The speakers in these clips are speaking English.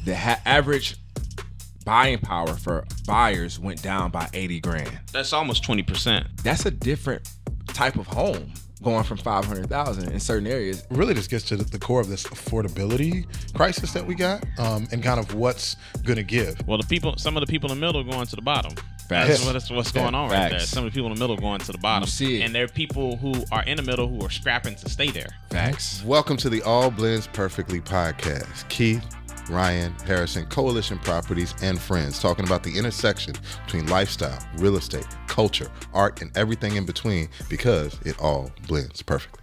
the average buying power for buyers went down by 80 grand. That's almost 20%. That's a different type of home going from 500,000 in certain areas. Really just gets to the core of this affordability crisis that we got, and kind of what's going to give. Well, some of the people in the middle are going to the bottom. Facts. That's what's going on right there. Facts. Some of the people in the middle are going to the bottom. You see it. And there are people who are in the middle who are scrapping to stay there. Facts. Welcome to the All Blends Perfectly podcast. Keith, Ryan, Harrison, Coalition Properties, and friends talking about the intersection between lifestyle, real estate, culture, art, and everything in between because it all blends perfectly.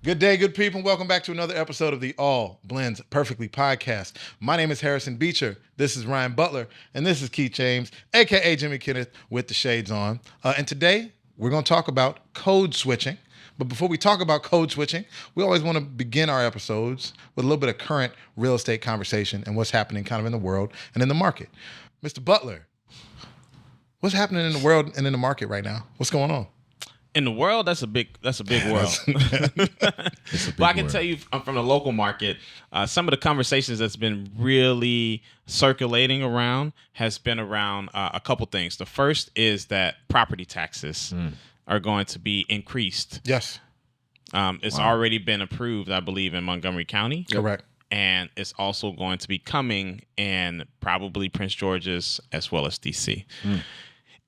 Good day, good people. Welcome back to another episode of the All Blends Perfectly podcast. My name is Harrison Beecher. This is Ryan Butler. And this is Keith James, a.k.a. Jimmy Kenneth with the shades on. And today, we're going to talk about code switching. But before we talk about code switching, we always want to begin our episodes with a little bit of current real estate conversation and what's happening kind of in the world and in the market. Mr. Butler, what's happening in the world and in the market right now? What's going on? In the world, that's a big world. But I can tell you from the local market, some of the conversations that's been really circulating around has been around a couple things. The first is that property taxes are going to be increased. Yes. It's already been approved, I believe, in Montgomery County. Correct. And it's also going to be coming in probably Prince George's as well as D.C.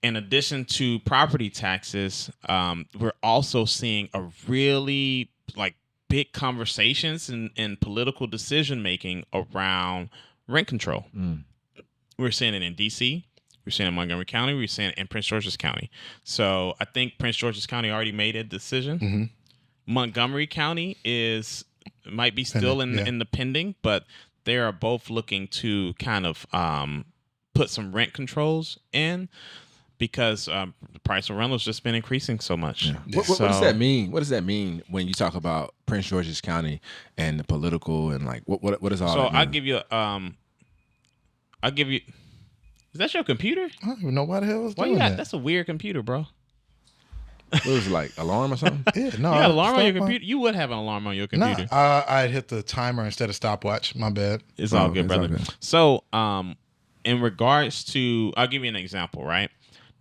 In addition to property taxes, we're also seeing a really big conversations in political decision making around rent control. We're seeing it in D.C., we're seeing it in Montgomery County, we're seeing it in Prince George's County. So I think Prince George's County already made a decision. Mm-hmm. Montgomery County might be still in the pending, but they are both looking to kind of put some rent controls in because the price of rental has just been increasing so much. Yeah. What does that mean? What does that mean when you talk about Prince George's County and the political and what is all that mean? So I'll give you. Is that your computer? I don't even know why the hell was Why doing you got that. That's a weird computer, bro. What was it, like alarm or something? Yeah, no. You got an alarm on your stop computer? You would have an alarm on your No, computer. I hit the timer instead of stopwatch. My bad. It's all good, it's all brother. good. So, in regards to, I'll give you an example, right?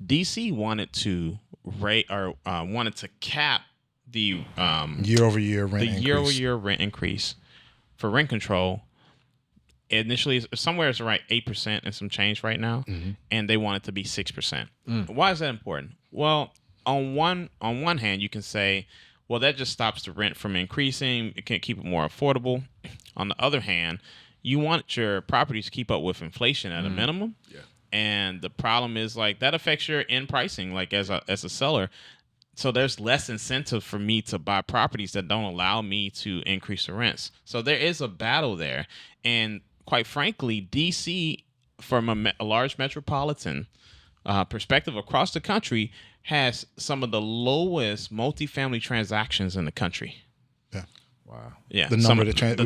DC wanted to wanted to cap the Year-over-year rent increase. year-over-year rent increase for rent control. Initially, somewhere it's right 8% and some change right now, and they want it to be 6%. Why is that important? Well, on one hand, you can say, well, that just stops the rent from increasing. It can keep it more affordable. On the other hand, you want your properties to keep up with inflation at a minimum. Yeah. And the problem is that affects your end pricing, as a seller. So there's less incentive for me to buy properties that don't allow me to increase the rents. So there is a battle there. And quite frankly, DC, from a large metropolitan perspective across the country, has some of the lowest multifamily transactions in the country. Yeah. Wow. Yeah. We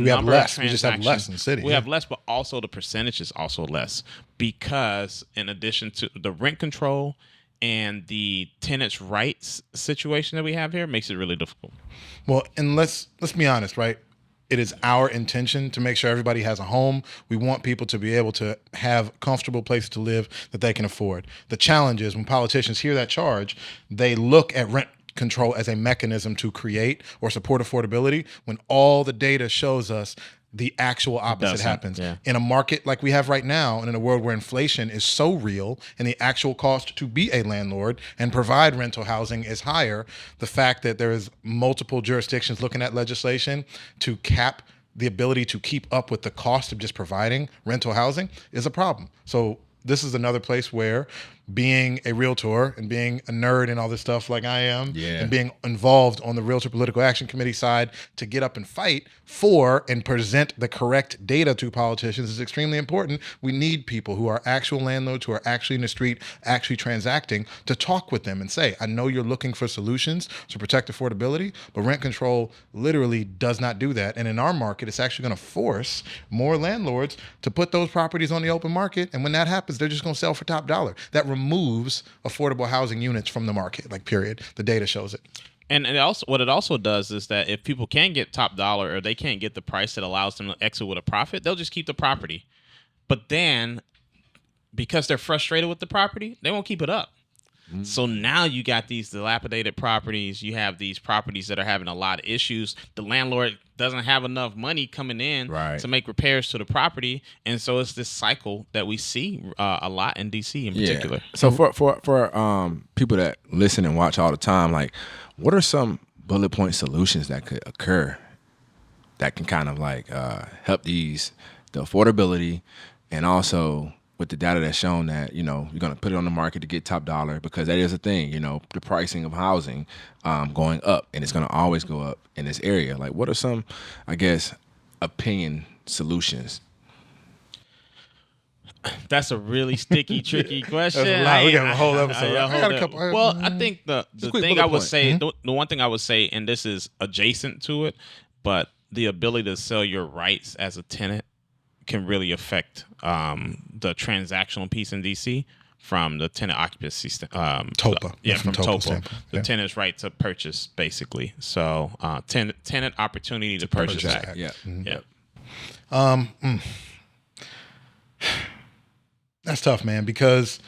have less. We just have less in the city. We have less, but also the percentage is also less because in addition to the rent control and the tenants' rights situation that we have here makes it really difficult. Well, and let's be honest, right? It is our intention to make sure everybody has a home. We want people to be able to have comfortable places to live that they can afford. The challenge is when politicians hear that charge, they look at rent control as a mechanism to create or support affordability when all the data shows us the actual opposite happens. Yeah. In a market like we have right now and in a world where inflation is so real and the actual cost to be a landlord and provide rental housing is higher, the fact that there is multiple jurisdictions looking at legislation to cap the ability to keep up with the cost of just providing rental housing is a problem. So this is another place where being a realtor and being a nerd and all this stuff like I am, and being involved on the Realtor Political Action Committee side to get up and fight for and present the correct data to politicians is extremely important. We need people who are actual landlords, who are actually in the street, actually transacting, to talk with them and say, I know you're looking for solutions to protect affordability, but rent control literally does not do that. And in our market, it's actually going to force more landlords to put those properties on the open market. And when that happens, they're just going to sell for top dollar. That removes affordable housing units from the market, period. The data shows it. And what it also does is that if people can't get top dollar or they can't get the price that allows them to exit with a profit, they'll just keep the property. But then, because they're frustrated with the property, they won't keep it up. So now you got these dilapidated properties. You have these properties that are having a lot of issues. The landlord doesn't have enough money coming in to make repairs to the property, and so it's this cycle that we see a lot in DC in particular. So for people that listen and watch all the time, like, what are some bullet point solutions that could occur that can kind of like help the affordability, and also with the data that's shown that, you're going to put it on the market to get top dollar, because that is a thing, the pricing of housing going up, and it's going to always go up in this area. Like, what are some, I guess, opinion solutions? That's a really sticky, tricky question. That's a lot. We got a whole episode. I got a couple. Well, I think the thing I would say, the one thing I would say, and this is adjacent to it, but the ability to sell your rights as a tenant can really affect the transactional piece in DC from the tenant occupancy TOPA. From TOPA. standpoint. The tenant's right to purchase, basically. So tenant opportunity to purchase act. Yeah. Yeah. That's tough, man, because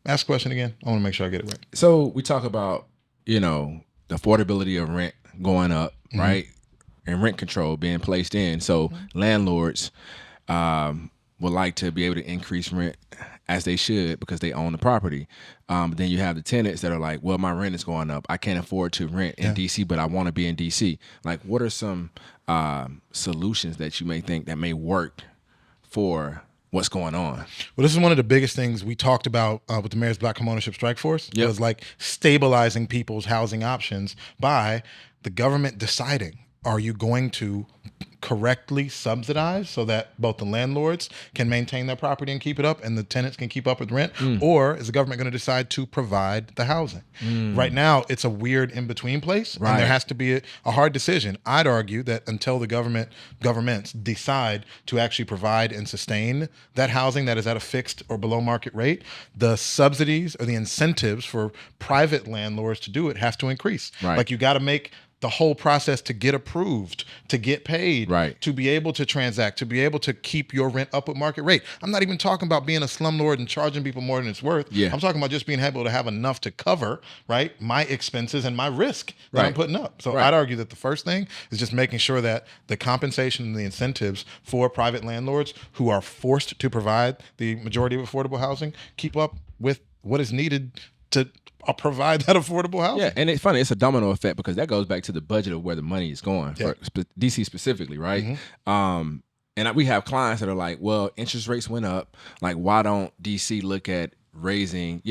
ask the question again. I want to make sure I get it right. So we talk about, the affordability of rent going up, right? And rent control being placed in. So landlords would like to be able to increase rent as they should because they own the property. But then you have the tenants that are like, well, my rent is going up. I can't afford to rent in DC, but I want to be in DC. Like, what are some solutions that you may think that may work for what's going on? Well, this is one of the biggest things we talked about with the Mayor's Black Homeownership Strike Force. It was like stabilizing people's housing options by the government deciding, are you going to correctly subsidize so that both the landlords can maintain their property and keep it up and the tenants can keep up with rent? Or is the government going to decide to provide the housing? Right now, it's a weird in-between place, and there has to be a hard decision. I'd argue that until the governments decide to actually provide and sustain that housing that is at a fixed or below market rate, the subsidies or the incentives for private landlords to do it has to increase. Like, you got to make the whole process to get approved, to get paid, to be able to transact, to be able to keep your rent up at market rate. I'm not even talking about being a slumlord and charging people more than it's worth. I'm talking about just being able to have enough to cover, my expenses and my risk that I'm putting up. So I'd argue that the first thing is just making sure that the compensation and the incentives for private landlords who are forced to provide the majority of affordable housing keep up with what is needed to provide that affordable housing. Yeah, and it's funny. It's a domino effect because that goes back to the budget of where the money is going for DC specifically, right? And we have clients that are like, well, interest rates went up. Like, why don't DC look at raising,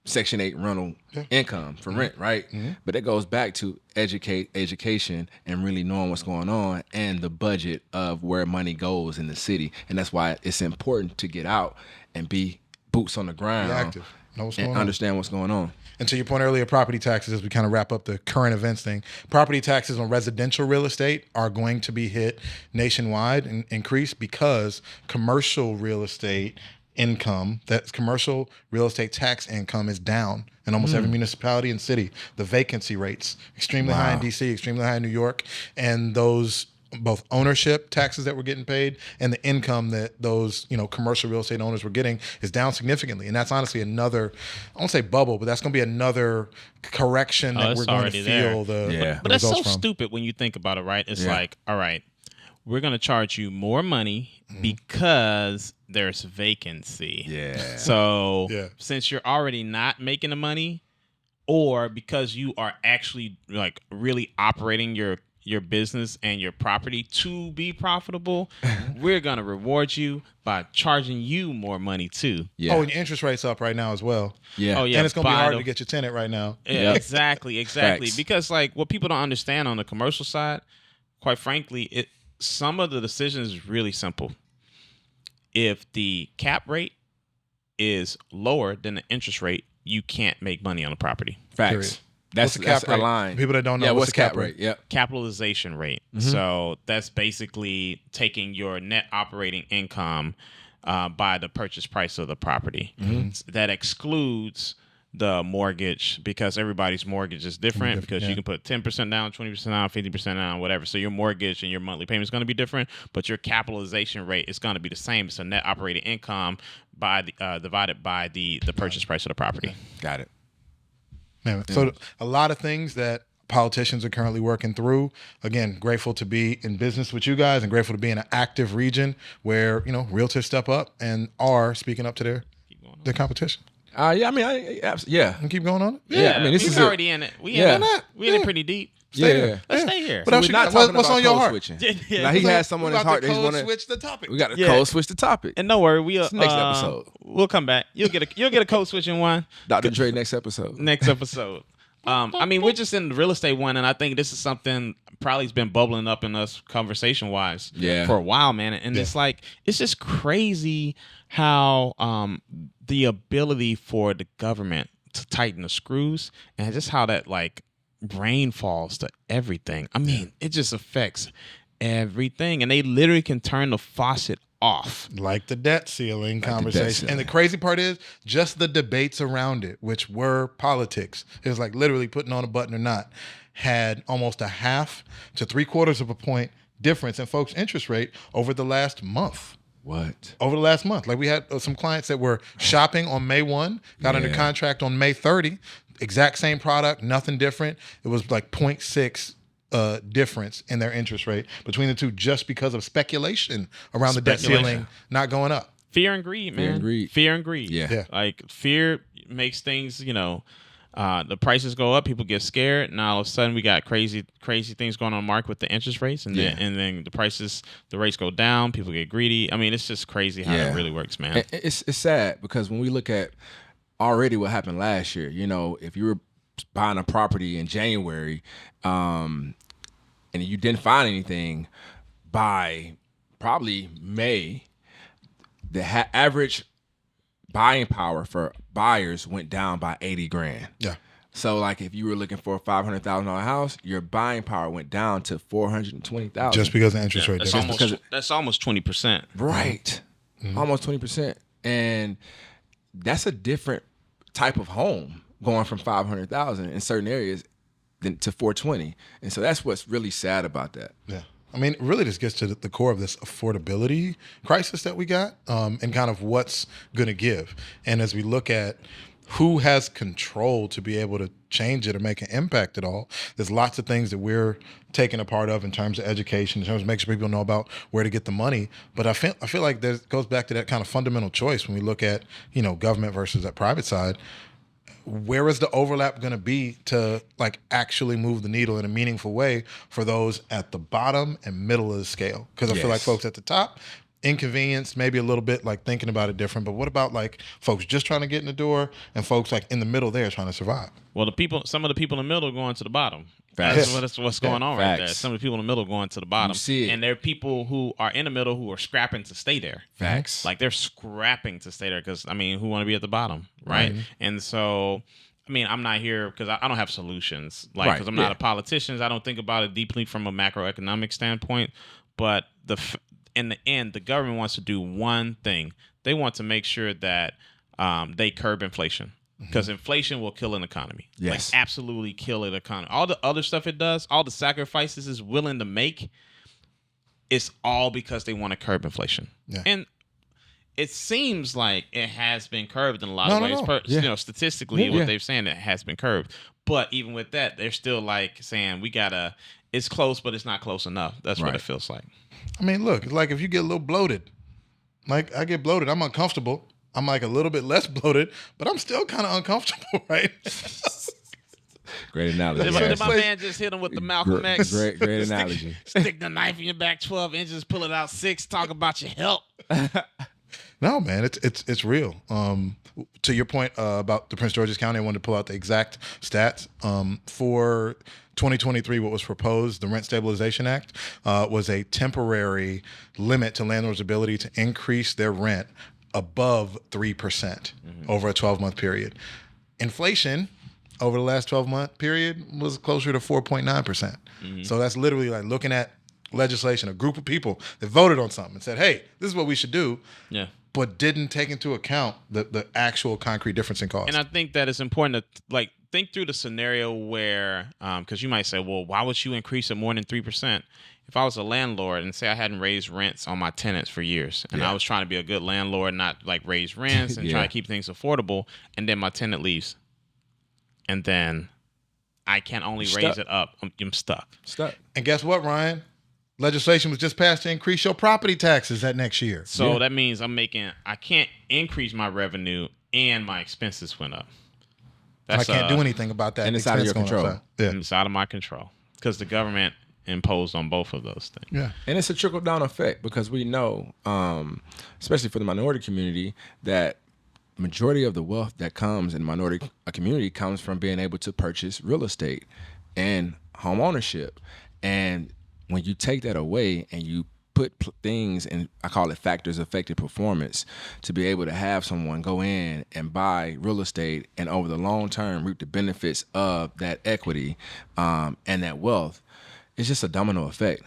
Section 8 rental income for rent, right? But it goes back to education and really knowing what's going on and the budget of where money goes in the city. And that's why it's important to get out and be boots on the ground. Be active. Understand what's going on. And to your point earlier, property taxes, as we kind of wrap up the current events thing, property taxes on residential real estate are going to be hit nationwide and increase because commercial real estate income, that's commercial real estate tax income, is down in almost every municipality and city. The vacancy rates, extremely high in DC, extremely high in New York, and those both ownership taxes that were getting paid and the income that those commercial real estate owners were getting is down significantly. And that's honestly another, I won't say bubble, but that's going to be another correction that we're going to feel the But that's so from. stupid when you think about it, right? It's like, all right, we're going to charge you more money because there's vacancy. So since you're already not making the money, or because you are actually like really operating your business and your property to be profitable, we're going to reward you by charging you more money too. Oh, and your interest rate's up right now as well. Oh, yeah. And it's going to be hard to get your tenant right now. Yeah, exactly. Facts. Because like what people don't understand on the commercial side, quite frankly, some of the decisions is really simple. If the cap rate is lower than the interest rate, you can't make money on the property. Facts. Period. That's a line. People that don't know what's the cap rate? Capitalization rate. So that's basically taking your net operating income by the purchase price of the property. That excludes the mortgage, because everybody's mortgage is different, because you can put 10% down, 20% down, 50% down, whatever. So your mortgage and your monthly payment is going to be different, but your capitalization rate is going to be the same. So net operating income divided by the purchase price of the property. Got it. Yeah. So a lot of things that politicians are currently working through. Again, grateful to be in business with you guys and grateful to be in an active region where, realtors step up and are speaking up to their competition. Yeah, I mean, yeah. And keep going on it? Yeah, I mean, this is already in it. We in it pretty deep. Yeah. Let's stay here. What else you got? What's on your heart? Switching. Now, he has someone in his heart that he's want to switch the topic. We got to code switch the topic. And don't worry, next episode. We'll come back. You'll get a code switching one. Dr. Dre next episode. I mean, we're just in the real estate one, and I think this is something probably has been bubbling up in us conversation wise for a while, man. And it's like, it's just crazy how the ability for the government to tighten the screws and just how that like brain falls to everything. I mean, it just affects everything, and they literally can turn the faucet off. Like the debt ceiling conversation. And the crazy part is just the debates around it, which were politics. It was like literally putting on a button or not, had almost a half to 3/4 of a point difference in folks' interest rate over the last month. What? Over the last month. Like we had some clients that were shopping on May 1, got under contract on May 30, exact same product, nothing different. It was like 0.6 difference in their interest rate between the two just because of speculation around the debt ceiling not going up. Fear and greed, man. Fear and greed. Yeah. Like fear makes things, the prices go up, people get scared. Now all of a sudden we got crazy things going on in the market with the interest rates, and then the rates go down, people get greedy. I mean, it's just crazy how it really works, man. It's sad because when we look at already what happened last year, if you were buying a property in January, and you didn't find anything by probably May, the average buying power for buyers went down by $80,000. Yeah. So like if you were looking for a $500,000 house, your buying power went down to $420,000. Just because of interest rate. That's almost 20%. Right. Mm-hmm. Almost 20%. And that's a different type of home going from $500,000 in certain areas to $420,000. And so that's what's really sad about that. Yeah. I mean, really this gets to the core of this affordability crisis that we got, and kind of what's going to give. And as we look at who has control to be able to change it or make an impact at all, there's lots of things that we're taking a part of in terms of education, in terms of making sure people know about where to get the money. But I feel like it goes back to that kind of fundamental choice when we look at, government versus that private side. Where is the overlap going to be to like actually move the needle in a meaningful way for those at the bottom and middle of the scale? Because I feel like folks at the top, inconvenienced, maybe a little bit like thinking about it different. But what about like folks just trying to get in the door and folks like in the middle there trying to survive? Well, some of the people in the middle are going to the bottom. Facts. That's what's going on right there. Some of the people in the middle are going to the bottom. You see it. And there are people who are in the middle who are scrapping to stay there. Facts. Like they're scrapping to stay there because, who want to be at the bottom, right? And so, I'm not here because I don't have solutions. Like, because I'm not a politician. I don't think about it deeply from a macroeconomic standpoint. But in the end, the government wants to do one thing. They want to make sure that they curb inflation. Because inflation will kill an economy. Yes. Like, absolutely kill an economy. All the other stuff it does, all the sacrifices it's willing to make, it's all because they want to curb inflation. Yeah. And it seems like it has been curbed in a lot of ways. Statistically, what they've saying, it has been curbed. But even with that, they're still like saying it's close, but it's not close enough. That's what it feels like. Look, it's like if you get a little bloated, like I get bloated, I'm uncomfortable. I'm like a little bit less bloated, but I'm still kind of uncomfortable, right? Great analogy. Did my man just hit him with the Malcolm X? Great analogy. Stick the knife in your back 12 inches, pull it out 6, talk about your health. No, man, it's real. To your point about the Prince George's County, I wanted to pull out the exact stats. For 2023, what was proposed, the Rent Stabilization Act, was a temporary limit to landlords' ability to increase their rent above 3% over a 12-month period. Inflation over the last 12-month period was closer to 4.9%. So that's literally like looking at legislation, a group of people that voted on something and said, hey, this is what we should do. Yeah. But didn't take into account the actual concrete difference in cost. And I think that it's important to think through the scenario where, because you might say, well, why would you increase it more than 3%? If I was a landlord and say I hadn't raised rents on my tenants for years, and I was trying to be a good landlord, not like raise rents and try to keep things affordable, and then my tenant leaves, and then I can only raise it up, I'm stuck. And guess what, Ryan? Legislation was just passed to increase your property taxes that next year. So that means I can't increase my revenue and my expenses went up. I can't do anything about that. And it's out of your control. It's out of my control because the government imposed on both of those things. Yeah. And it's a trickle-down effect because we know, especially for the minority community, that majority of the wealth that comes in the minority community comes from being able to purchase real estate and home ownership. And when you take that away and you put things, and I call it factors affecting performance, to be able to have someone go in and buy real estate and over the long term reap the benefits of that equity and that wealth, it's just a domino effect.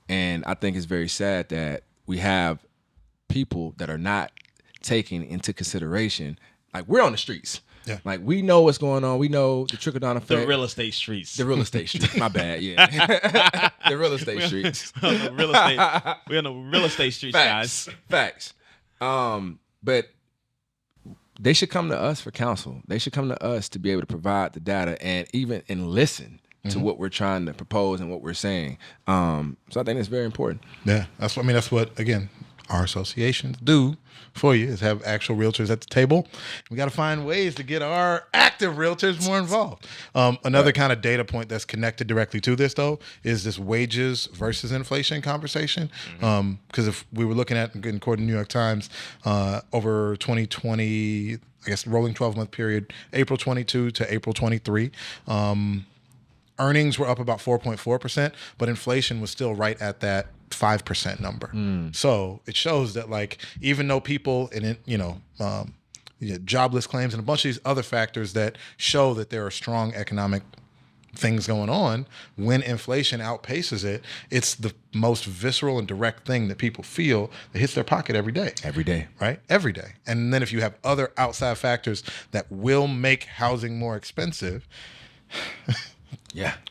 And I think it's very sad that we have people that are not taking into consideration, like we're on the streets. Yeah. Like we know what's going on. We know the trickle down effect. The real estate streets. The real estate streets. My bad. Yeah. The real estate streets. We're on the real estate streets, guys. Facts. But they should come to us for counsel. They should come to us to be able to provide the data and listen to what we're trying to propose and what we're saying. So I think it's very important. Yeah. That's what, again, our associations do for you, is have actual realtors at the table. We got to find ways to get our active realtors more involved. Another kind of data point that's connected directly to this, though, is this wages versus inflation conversation. Because if we were looking at, according to the New York Times, over 2020, I guess rolling 12-month period, April 22 to April 23, earnings were up about 4.4%, but inflation was still right at that 5% number. So it shows that, like, even though people jobless claims and a bunch of these other factors that show that there are strong economic things going on, when inflation outpaces it, it's the most visceral and direct thing that people feel that hits their pocket every day. Every day. Right? Every day. And then if you have other outside factors that will make housing more expensive,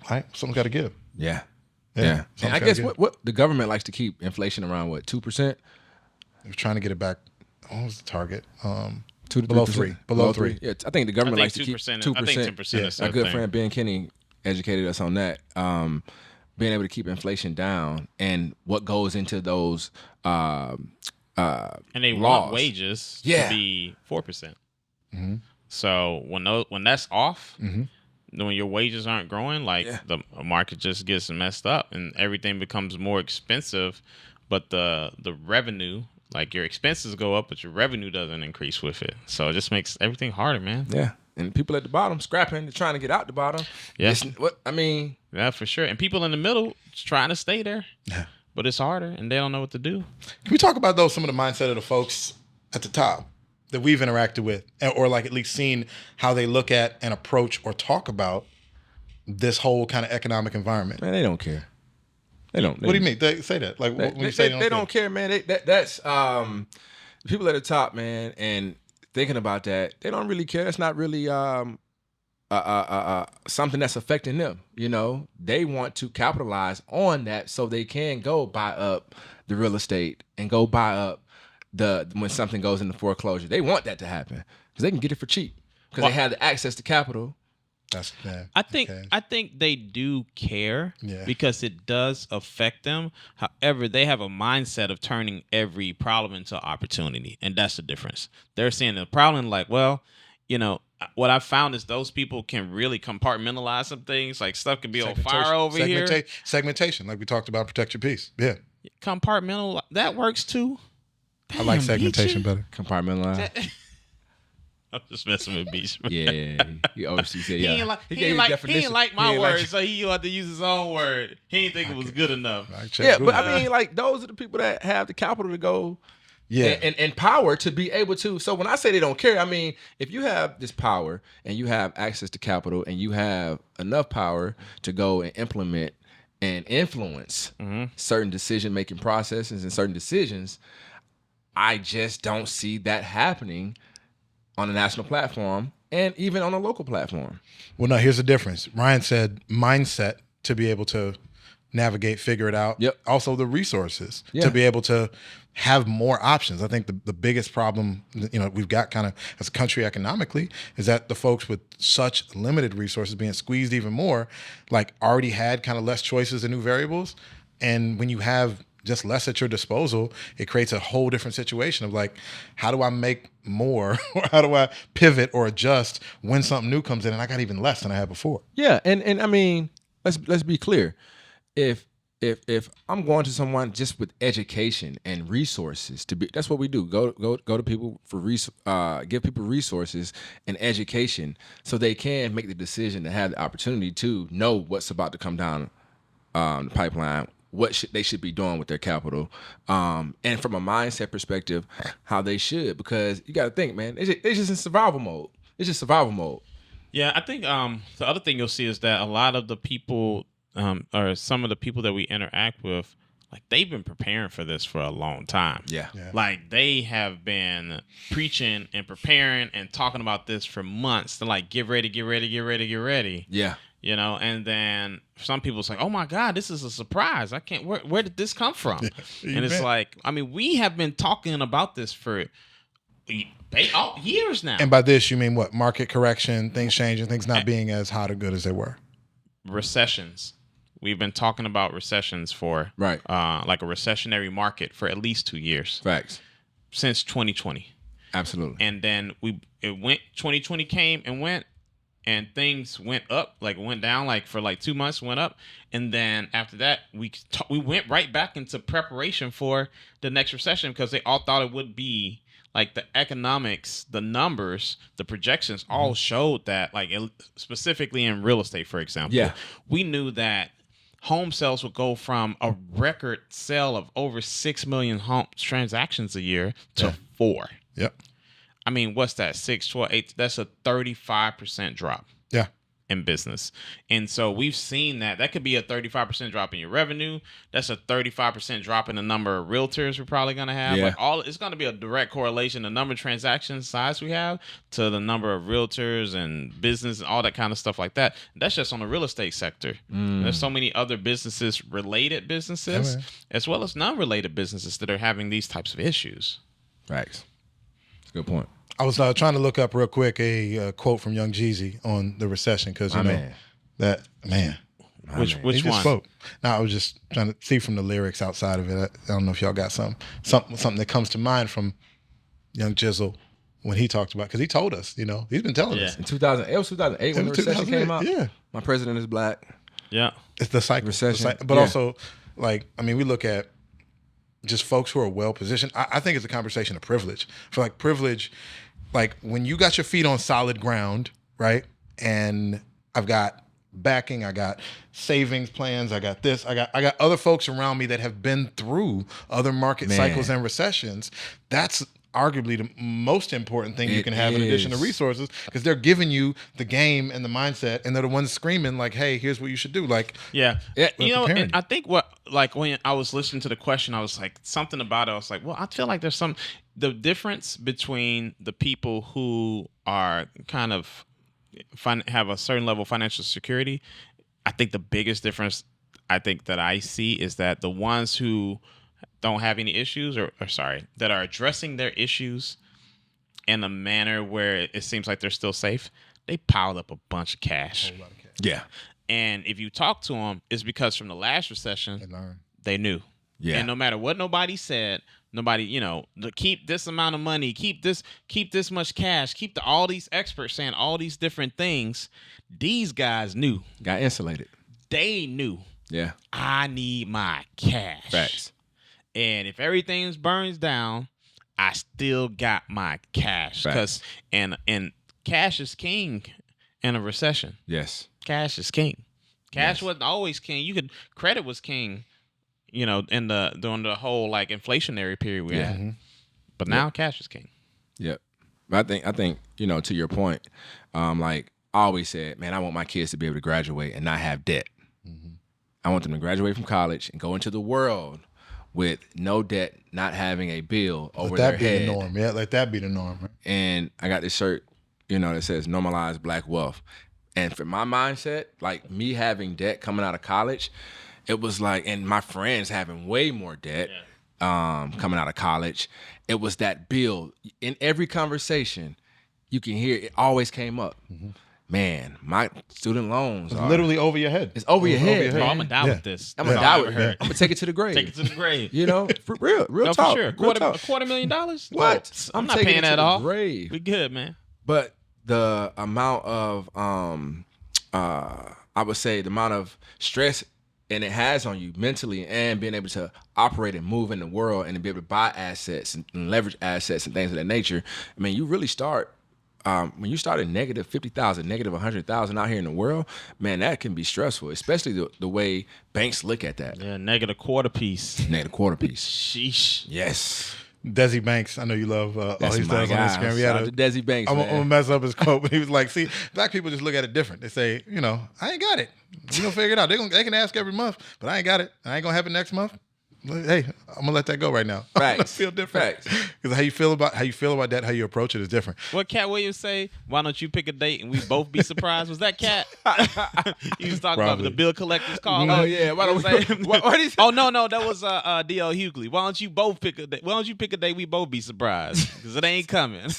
right? Something's got to give. Yeah. And I guess what the government likes to keep inflation around 2%. They're trying to get it back. What was the target? 2 to below 3%. 3. Below 3. Yeah, I think the government likes to keep 2%. 2%. I think 10% is a good friend Ben Kinney educated us on that. Being able to keep inflation down and what goes into those and they laws. want wages to be 4%. So when that's off, when your wages aren't growing, the market just gets messed up and everything becomes more expensive, but the revenue, like your expenses go up, but your revenue doesn't increase with it. So it just makes everything harder, man. Yeah. And people at the bottom scrapping, they're trying to get out the bottom. Yeah. Yeah, for sure. And people in the middle trying to stay there. Yeah. But it's harder and they don't know what to do. Can we talk about, though, some of the mindset of the folks at the top that we've interacted with, or like at least seen how they look at and approach or talk about this whole kind of economic environment? Man, they don't care. They don't. What do you mean? Say that. Like when you say they don't care, man. That's the people at the top, man, and thinking about that, they don't really care. That's not really something that's affecting them. You know, they want to capitalize on that so they can go buy up the real estate and go buy up when something goes into foreclosure. They want that to happen because they can get it for cheap because they have the access to capital. I think they do care because it does affect them. However, they have a mindset of turning every problem into opportunity, and that's the difference. They're seeing the problem like, well, what I found is those people can really compartmentalize some things. Like stuff can be on fire over here. Segmentation, like we talked about, protect your peace. Yeah. Compartmental, that works too. I like segmentation better. Compartmentalize. I'm just messing with Beach. Yeah. He obviously said, he ain't like my words, so he had to use his own word. He didn't think it was good enough. But I mean, like, those are the people that have the capital to go and power to be able to. So when I say they don't care, I mean, if you have this power and you have access to capital and you have enough power to go and implement and influence certain decision-making processes and certain decisions, I just don't see that happening on a national platform and even on a local platform. Well, no, here's the difference. Ryan said mindset to be able to navigate, figure it out. Yep. Also the resources to be able to have more options. I think the biggest problem, we've got kind of as a country economically is that the folks with such limited resources being squeezed even more, like already had kind of less choices and new variables. And when you have just less at your disposal, it creates a whole different situation of like, how do I make more or how do I pivot or adjust when something new comes in and I got even less than I had before? Yeah. And I mean, let's be clear. If I'm going to someone just with education and resources that's what we do. Go to people for give people resources and education so they can make the decision to have the opportunity to know what's about to come down the pipeline, what they should be doing with their capital, and from a mindset perspective, how they should. Because you got to think, man, they're just in survival mode. It's just survival mode. Yeah, I think the other thing you'll see is that a lot of the people, or some of the people that we interact with, like they've been preparing for this for a long time. Yeah. Like they have been preaching and preparing and talking about this for months. They're like, get ready. Yeah. And then some people say, oh my God, this is a surprise. I can't, where did this come from? And it's like, I mean, we have been talking about this for years now. And by this, you mean what? Market correction, things changing, things not being as hot or good as they were. Recessions. We've been talking about recessions for like a recessionary market for at least 2 years. Facts. Since 2020. Absolutely. And then 2020 came and went, and things went up, like went down, like for like 2 months, went up. And then after that, we went right back into preparation for the next recession because they all thought it would be like the economics, the numbers, the projections all showed that, like specifically in real estate, for example, we knew that home sales would go from a record sale of over 6 million home transactions a year to 4. Yep. I mean, what's that? 6, 12, 8. That's a 35% drop. Yeah. In business. And so we've seen that. That could be a 35% drop in your revenue. That's a 35% drop in the number of realtors we're probably going to have. Yeah. Like it's going to be a direct correlation, the number of transaction size we have to the number of realtors and business and all that kind of stuff like that. That's just on the real estate sector. There's so many other related businesses, as well as non-related businesses that are having these types of issues. Facts. That's a good point. I was trying to look up real quick a quote from Young Jeezy on the recession because Which he just one? spoke. Now I was just trying to see from the lyrics outside of it. I don't know if y'all got something that comes to mind from Young Jizzle when he talked about, because he told us, he's been telling us. In 2008 when the recession came out. Yeah, my president is black. Yeah, it's the cycle. Recession, but also, like, I mean, we look at just folks who are well positioned. I think it's a conversation of privilege. For like privilege, like when you got your feet on solid ground, right? And I've got backing, I got savings plans, I got this, I got other folks around me that have been through other market cycles and recessions. That's arguably the most important thing you can have in addition to resources, because they're giving you the game and the mindset, and they're the ones screaming like, hey, here's what you should do. Like, and I think when I was listening to the question, I was like, something about it, I was like, well, I feel like there's the difference between the people who are kind of have a certain level of financial security. I think the biggest difference that I see is that the ones who don't have any issues that are addressing their issues in a manner where it seems like they're still safe, they piled up a bunch of cash. Yeah. And if you talk to them, it's because from the last recession, they knew. Yeah. And no matter what nobody said, nobody, keep this amount of money, keep this much cash, all these experts saying all these different things. These guys knew. Got insulated. They knew. Yeah. I need my cash. Facts. And if everything burns down, I still got my cash. And cash is king in a recession. Yes. Cash is king. Cash wasn't always king. Credit was king, during the whole like inflationary period we had. Mm-hmm. But now cash is king. Yep. But I think, to your point, like I always said, man, I want my kids to be able to graduate and not have debt. Mm-hmm. I want them to graduate from college and go into the world with no debt, not having a bill over their head. Let that be the norm. Yeah, let that be the norm. Right? And I got this shirt, that says "Normalize Black Wealth." And for my mindset, like me having debt coming out of college, it was like, and my friends having way more debt coming out of college, it was that bill. In every conversation, you can hear it always came up. Mm-hmm. Man, my student loans are literally over your head. It's over your head. Bro, I'm gonna die with this. I'm gonna die with it. I'm gonna take it to the grave. Take it to the grave. For real talk. For sure. $250,000. What? I'm not paying that off. Grave. We good, man. But the amount of I would say the amount of stress and it has on you mentally, and being able to operate and move in the world and to be able to buy assets and leverage assets and things of that nature. I mean, you really start. When you start at negative 50,000, negative 100,000 out here in the world, man, that can be stressful, especially the way banks look at that. Yeah, negative quarter piece. Negative quarter piece. Sheesh. Yes. Desi Banks, I know you love all he does on Instagram. Shout out to Desi Banks, I'm gonna mess up his quote, but he was like, see, black people just look at it different. They say, I ain't got it. You gonna figure it out. They can ask every month, but I ain't got it. I ain't gonna have it next month. Hey, I'm gonna let that go right now. Facts. I feel different. Because how you feel about that, how you approach it is different. What Cat Williams say? Why don't you pick a date and we both be surprised? Was that Cat? He was talking about the bill collectors call. Oh yeah. Why don't we? What he say? Oh no, that was D.L. Hughley. Why don't you both pick a date? Why don't you pick a date we both be surprised? Because it ain't coming.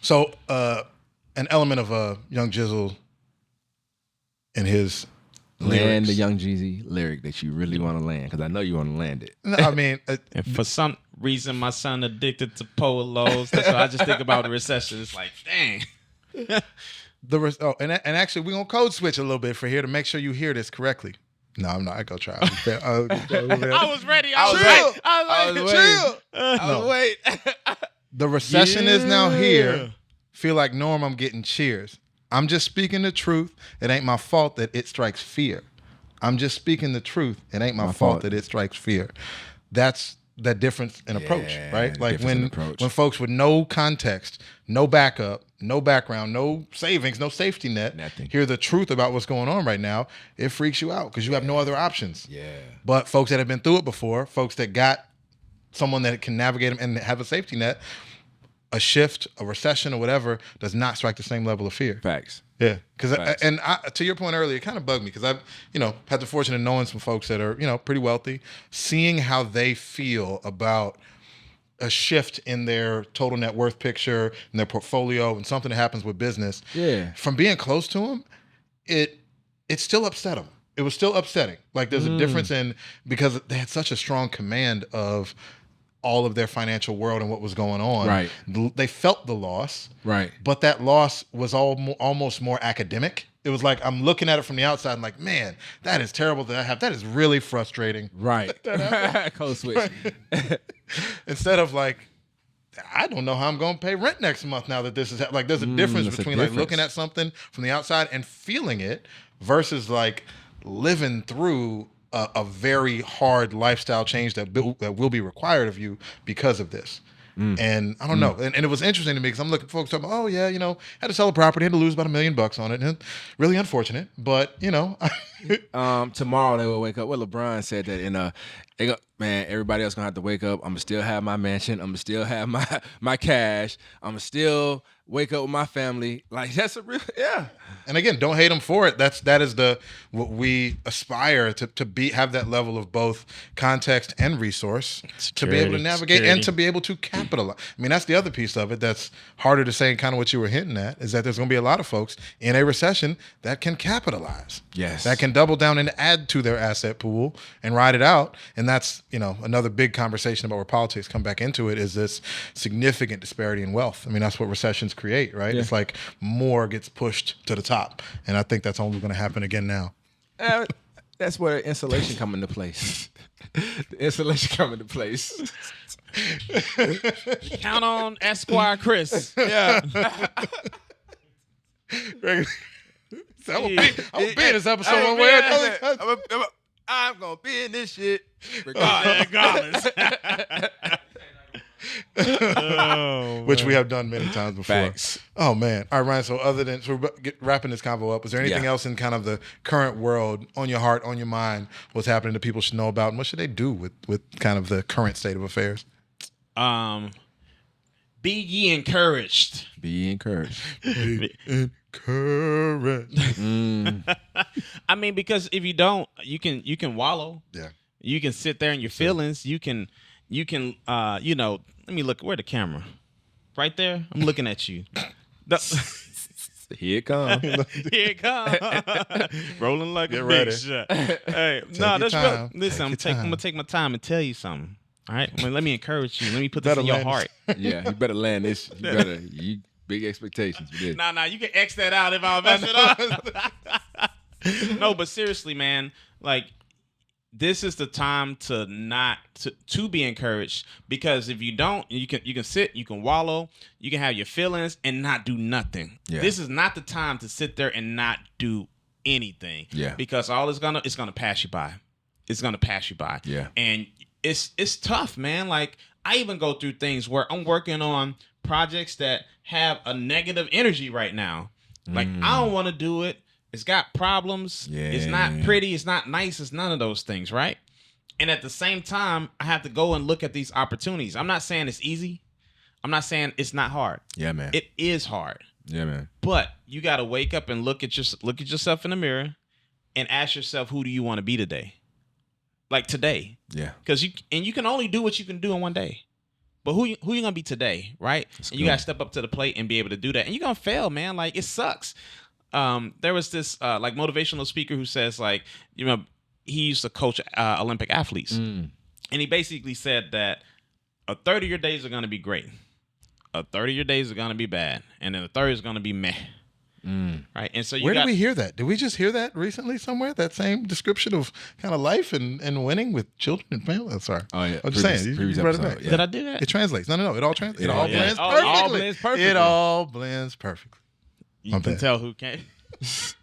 So, an element of Young Jizzle in his land the Young Jeezy lyric that you really want to land, because I know you want to land it. No, I mean, and for some reason, my son addicted to polos. That's why I just think about the recession. It's like, dang. And actually, we're gonna code switch a little bit for here to make sure you hear this correctly. No, I'm not. I go try. I was ready. I was wait. The recession is now here. Feel like Norm, I'm getting cheers. I'm just speaking the truth. It ain't my fault that it strikes fear. I'm just speaking the truth. It ain't my fault that it strikes fear. That's that difference in approach, right? Like when folks with no context, no backup, no background, no savings, no safety net, hear the truth about what's going on right now, it freaks you out because you have no other options. Yeah. But folks that have been through it before, folks that got someone that can navigate them and have a safety net, a shift, a recession, or whatever does not strike the same level of fear. Facts. Yeah, because to your point earlier, it kind of bugged me because I've had the fortune of knowing some folks that are pretty wealthy, seeing how they feel about a shift in their total net worth picture and their portfolio and something that happens with business. Yeah, from being close to them, it still upset them. It was still upsetting. Like there's a difference because they had such a strong command of all of their financial world and what was going on. Right. They felt the loss. Right. But that loss was almost more academic. It was like, I'm looking at it from the outside and like, man, that is terrible that I have. That is really frustrating. Right. Code switch. Instead of like, I don't know how I'm going to pay rent next month now that this is like, there's a difference between like looking at something from the outside and feeling it versus like living through a very hard lifestyle change that will be required of you because of this. And I don't know. And it was interesting to me because I'm looking at folks talking about, had to sell a property, had to lose about $1 million on it. And really unfortunate, but tomorrow they will wake up. Well, LeBron said that man, everybody else gonna have to wake up. I'm gonna still have my mansion. I'm gonna still have my cash. I'm gonna still wake up with my family. Like that's a real And again, don't hate them for it. That is what we aspire to have that level of both context and resource to be able to navigate and to be able to capitalize. I mean, that's the other piece of it that's harder to say, and kind of what you were hinting at is that there's going to be a lot of folks in a recession that can capitalize. Yes. That can double down and add to their asset pool and ride it out. And that's, another big conversation about where politics come back into it is this significant disparity in wealth. I mean, that's what recessions create, right? Yeah. It's like more gets pushed to the top. And I think that's only going to happen again now. That's where insulation come into place. The insulation come into place. Count on Esquire Chris. Yeah. So I'm gonna be in this episode one way. I'm gonna be in this shit regardless. which we have done many times before. Facts. Oh man! All right, Ryan. So we're wrapping this convo up. Is there anything else in kind of the current world on your heart, on your mind, what's happening that people should know about, and what should they do with kind of the current state of affairs? Be ye encouraged. Be ye encouraged. Be encouraged. I mean, because if you don't, you can wallow. Yeah. You can sit there in your feelings. You can let me look. Where the camera? Right there. I'm looking at you. Here it comes. Here it comes. Rolling like Get a ready. bitch. Hey, Take no, your that's time. real. Listen, I'm gonna take my time and tell you something. All right, let me encourage you. Let me put this Better in your land heart. Yeah, you better land this. You big expectations. You did. Nah, you can X that out if I mess it up. No, but seriously, man, like this is the time to be encouraged, because if you don't, you can sit, you can wallow, you can have your feelings and not do nothing. Yeah. This is not the time to sit there and not do anything. Yeah. Because it's gonna pass you by. It's gonna pass you by. Yeah. And it's tough, man. Like I even go through things where I'm working on projects that have a negative energy right now. Like I don't want to do it. It's got problems. Yeah. It's not pretty. It's not nice. It's none of those things, right? And at the same time, I have to go and look at these opportunities. I'm not saying it's easy. I'm not saying it's not hard. Yeah, man. It is hard. Yeah, man. But you got to wake up and look at yourself in the mirror and ask yourself, who do you want to be today? Like today. Yeah. Because you can only do what you can do in one day. But who you gonna be today, right? That's and you good. gotta step up to the plate and be able to do that. And you're gonna fail, man. Like it sucks. There was this like motivational speaker who says, like, he used to coach Olympic athletes, and he basically said that a third of your days are gonna be great, a third of your days are gonna be bad, and then a third is gonna be meh. Right. And so Where did we hear that? Did we just hear that recently somewhere? That same description of kind of life and winning with children and family? Sorry. Oh yeah. I'm just saying. You Previous read it episode, back. yeah. Did I do that? It translates. No. It all translates. It Yeah, all yeah. blends Oh, it perfectly. all blends perfectly. It all blends perfectly. You My can bad. tell who came.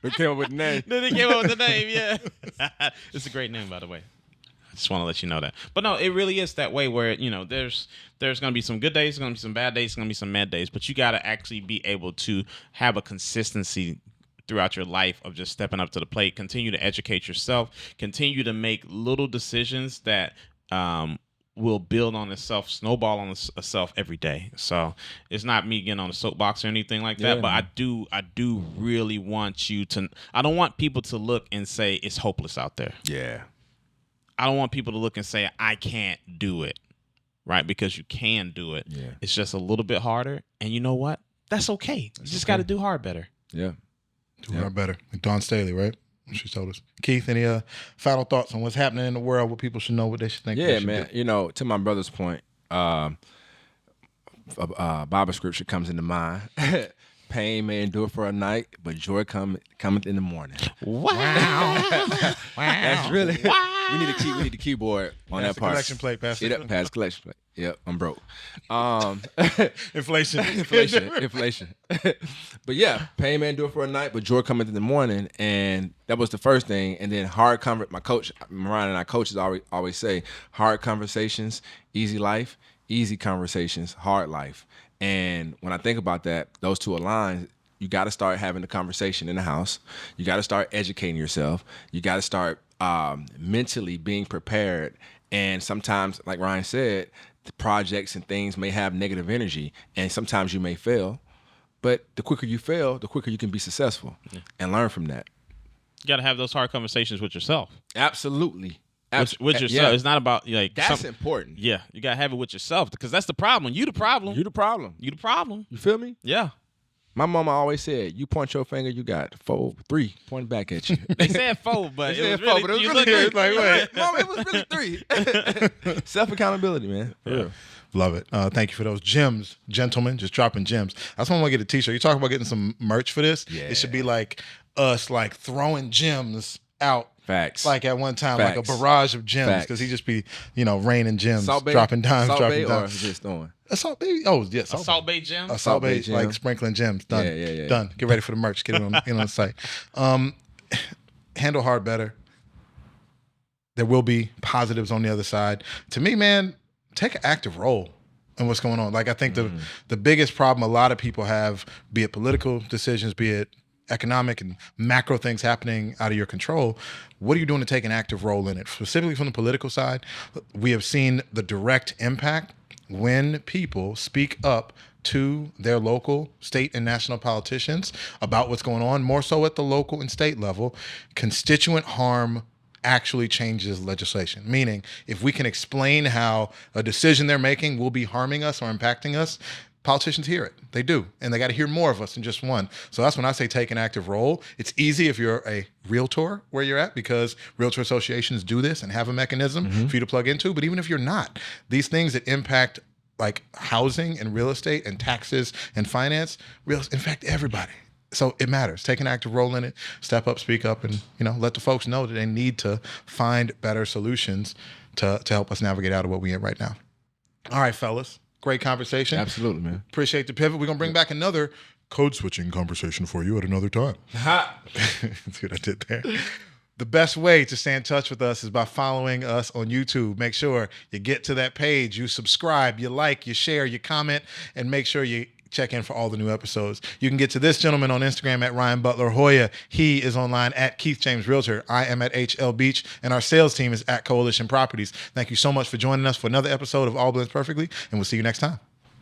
We came up with the name. Then he came up with the name. Yeah. It's a great name, by the way. I just want to let you know that. But no, it really is that way where, there's going to be some good days, there's going to be some bad days, there's going to be some mad days, but you got to actually be able to have a consistency throughout your life of just stepping up to the plate, continue to educate yourself, continue to make little decisions that will build on itself, snowball on itself every day. So it's not me getting on a soapbox or anything like that, Yeah, but man. I do really want you to, I don't want people to look and say it's hopeless out there. Yeah. I don't want people to look and say, I can't do it, right? Because you can do it. Yeah. It's just a little bit harder. And you know what? That's okay. You just got to do hard better. Yeah. Do our better. Like Dawn Staley, right? She told us. Keith, any final thoughts on what's happening in the world, what people should know, what they should think? Yeah, they should man. do? To my brother's point, Bible scripture comes into mind. Pain may endure for a night, but joy cometh in the morning. Wow. That's really. Wow. We need the keyboard on Pass that the part. collection plate, pass it. Pass the collection plate. Yep, I'm broke. Inflation. Inflation. But yeah, pain may endure for a night, but joy cometh in the morning. And that was the first thing. And then my coach, Mariah, and our coaches always say, hard conversations, easy life, easy conversations, hard life. And when I think about that, those two align. You got to start having the conversation in the house. You got to start educating yourself. You got to start mentally being prepared. And sometimes, like Ryan said, the projects and things may have negative energy, and sometimes you may fail. But the quicker you fail, the quicker you can be successful and learn from that. You got to have those hard conversations with yourself. Absolutely. With yourself. Yeah. It's not about like That's important. Yeah, you got to have it with yourself, because that's the problem. You the problem. You the problem. You the problem. You feel me? Yeah. My mama always said, you point your finger, you got 3 pointing back at you. They said 4, but They it said was 4, really, but it was you really looked 3. Like, wait. Mama, it was really 3. Self-accountability, man. For real. Love it. Thank you for those gems, gentlemen. Just dropping gems. I just want to get a t-shirt. You talking about getting some merch for this? Yeah. It should be like us, like throwing gems out. Facts. Like at one time, like Facts. a barrage of gems, Facts. because he just be, raining gems, Salt Bae? dropping dimes, Salt dropping Bae or dimes. just throwing? A Salt Bae? Oh, yeah, a Salt Bae Gym. A Salt Bae, Bae gem. like sprinkling gems. Done. Yeah. Done. Get ready for the merch. Get it on the site. Handle hard better. There will be positives on the other side. To me, man, take an active role. and what's going on. Like, I think the biggest problem a lot of people have, be it political decisions, be it economic and macro things happening out of your control, what are you doing to take an active role in it? Specifically from the political side, we have seen the direct impact when people speak up to their local, state, and national politicians about what's going on, more so at the local and state level. Constituent harm actually changes legislation. Meaning, if we can explain how a decision they're making will be harming us or impacting us, politicians hear it. They do. And they got to hear more of us than just one. So that's when I say take an active role. It's easy if you're a realtor where you're at, because realtor associations do this and have a mechanism for you to plug into. But even if you're not, these things that impact like housing and real estate and taxes and finance, in fact, everybody. So it matters. Take an active role in it, step up, speak up, and let the folks know that they need to find better solutions to help us navigate out of what we're in right now. All right, fellas. Great conversation. Absolutely, man. Appreciate the pivot. We're going to bring back another code switching conversation for you at another time. See what I did there? The best way to stay in touch with us is by following us on YouTube. Make sure you get to that page, you subscribe, you like, you share, you comment, and make sure you check in for all the new episodes. You can get to this gentleman on Instagram at Ryan Butler Hoya. He is online at Keith James Realtor. I am at HL Beach, and our sales team is at Coalition Properties. Thank you so much for joining us for another episode of All Blends Perfectly, and we'll see you next time.